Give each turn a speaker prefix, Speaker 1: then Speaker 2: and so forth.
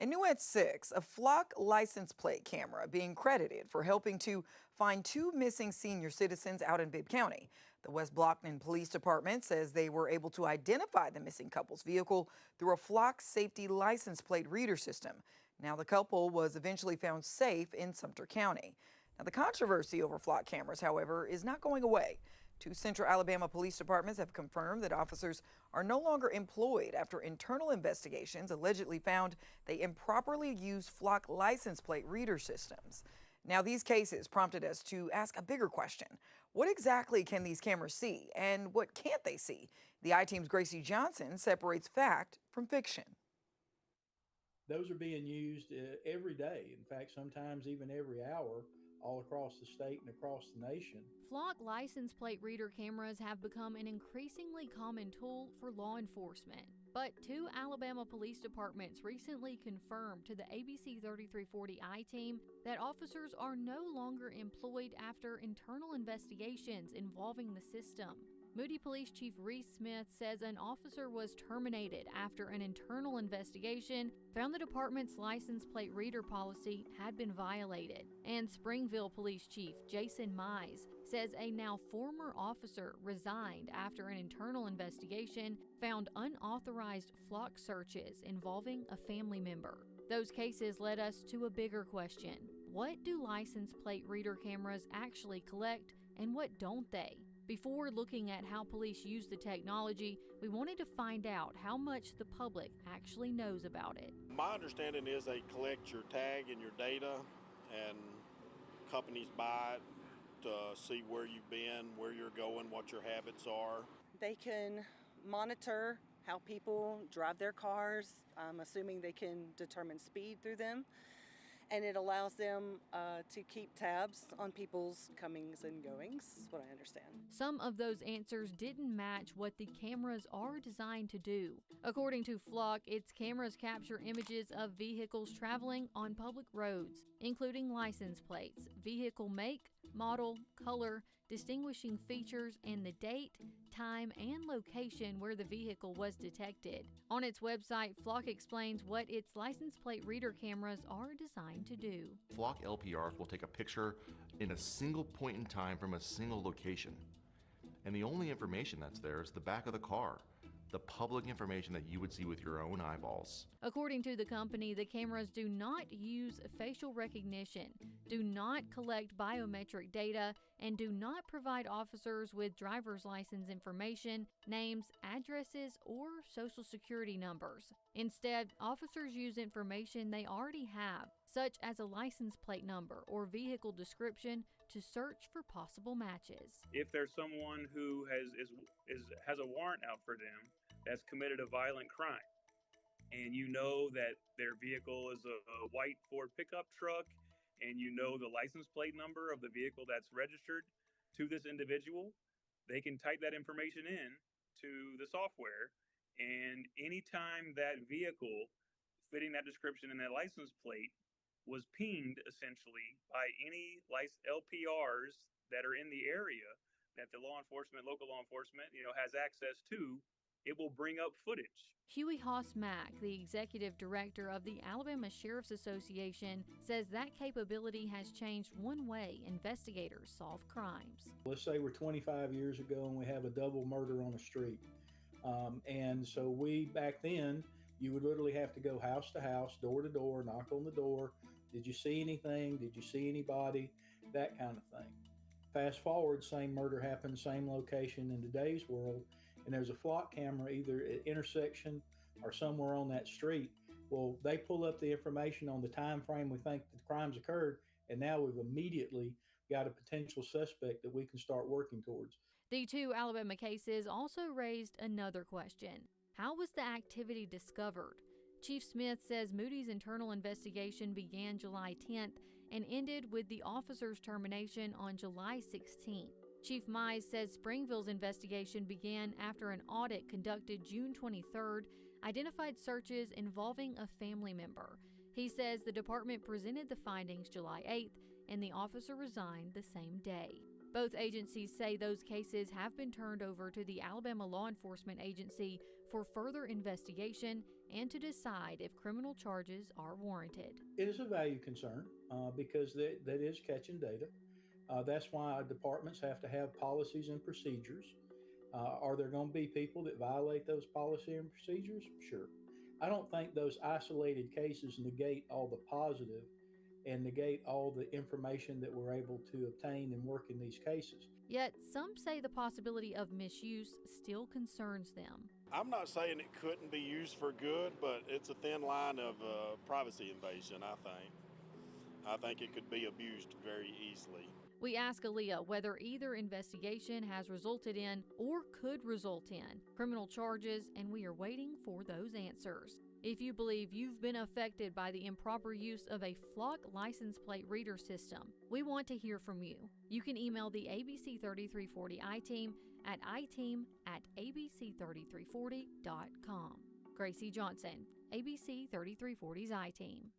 Speaker 1: And new at 6, a flock license plate camera being credited for helping to find two missing senior citizens out in Bibb County. The West Blockton Police Department says they were able to identify the missing couple's vehicle through a flock safety license plate reader system. Now, the couple was eventually found safe in Sumter County. Now, the controversy over flock cameras, however, is not going away. Two Central Alabama police departments have confirmed that officers are no longer employed after internal investigations allegedly found they improperly used flock license plate reader systems. Now, these cases prompted us to ask a bigger question. What exactly can these cameras see, and what can't they see? The I-Team's Gracie Johnson separates fact from fiction.
Speaker 2: Those are being used every day. In fact, sometimes even every hour, all across the state and across the nation.
Speaker 3: Flock license plate reader cameras have become an increasingly common tool for law enforcement. But two Alabama police departments recently confirmed to the ABC 3340 I-Team that officers are no longer employed after internal investigations involving the system. Moody Police Chief Reese Smith says an officer was terminated after an internal investigation found the department's license plate reader policy had been violated. And Springville Police Chief Jason Mize says a now former officer resigned after an internal investigation found unauthorized flock searches involving a family member. Those cases led us to a bigger question. What do license plate reader cameras actually collect, and what don't they? Before looking at how police use the technology, we wanted to find out how much the public actually knows about it.
Speaker 4: My understanding is they collect your tag and your data, and companies buy it to see where you've been, where you're going, what your habits are.
Speaker 5: They can monitor how people drive their cars. I'm assuming they can determine speed through them. And it allows them to keep tabs on people's comings and goings, is what I understand.
Speaker 3: Some of those answers didn't match what the cameras are designed to do. According to Flock, its cameras capture images of vehicles traveling on public roads, including license plates, vehicle make, model, color, distinguishing features, and the date, time, and location where the vehicle was detected. On its website, Flock explains what its license plate reader cameras are designed to do.
Speaker 6: Flock LPRs will take a picture in a single point in time from a single location. And the only information that's there is the back of the car, the public information that you would see with your own eyeballs.
Speaker 3: According to the company, the cameras do not use facial recognition, do not collect biometric data, and do not provide officers with driver's license information, names, addresses, or social security numbers. Instead, officers use information they already have, such as a license plate number or vehicle description, to search for possible matches.
Speaker 7: If there's someone who has a warrant out for them that's committed a violent crime, and you know that their vehicle is a white Ford pickup truck, and you know the license plate number of the vehicle that's registered to this individual, they can type that information in to the software, and anytime that vehicle fitting that description in that license plate was pinged essentially by any LPRs that are in the area that the local law enforcement, has access to, it will bring up footage.
Speaker 3: Huey Haas Mack, the executive director of the Alabama Sheriff's Association, says that capability has changed one way investigators solve crimes.
Speaker 2: Let's say we're 25 years ago and we have a double murder on a street. And so back then, you would literally have to go house to house, door to door, knock on the door. Did you see anything? Did you see anybody? That kind of thing. Fast forward, same murder happened, same location in today's world, and there's a flock camera either at intersection or somewhere on that street. Well, they pull up the information on the time frame we think the crimes occurred, and now we've immediately got a potential suspect that we can start working towards.
Speaker 3: The two Alabama cases also raised another question. How was the activity discovered? Chief Smith says Moody's internal investigation began July 10th and ended with the officer's termination on July 16th. Chief Mize says Springville's investigation began after an audit conducted June 23rd identified searches involving a family member. He says the department presented the findings July 8th and the officer resigned the same day. Both agencies say those cases have been turned over to the Alabama Law Enforcement Agency for further investigation and to decide if criminal charges are warranted.
Speaker 2: It is a value concern because that is catching data. That's why our departments have to have policies and procedures. Are there going to be people that violate those policy and procedures? Sure. I don't think those isolated cases negate all the positive and negate all the information that we're able to obtain and work in these cases.
Speaker 3: Yet, some say the possibility of misuse still concerns them.
Speaker 4: I'm not saying it couldn't be used for good, but it's a thin line of privacy invasion, I think. I think it could be abused very easily.
Speaker 3: We ask Aaliyah whether either investigation has resulted in or could result in criminal charges, and we are waiting for those answers. If you believe you've been affected by the improper use of a flock license plate reader system, we want to hear from you. You can email the ABC 3340 I-Team at iteam@abc3340.com. Gracie Johnson, ABC 3340's I-Team.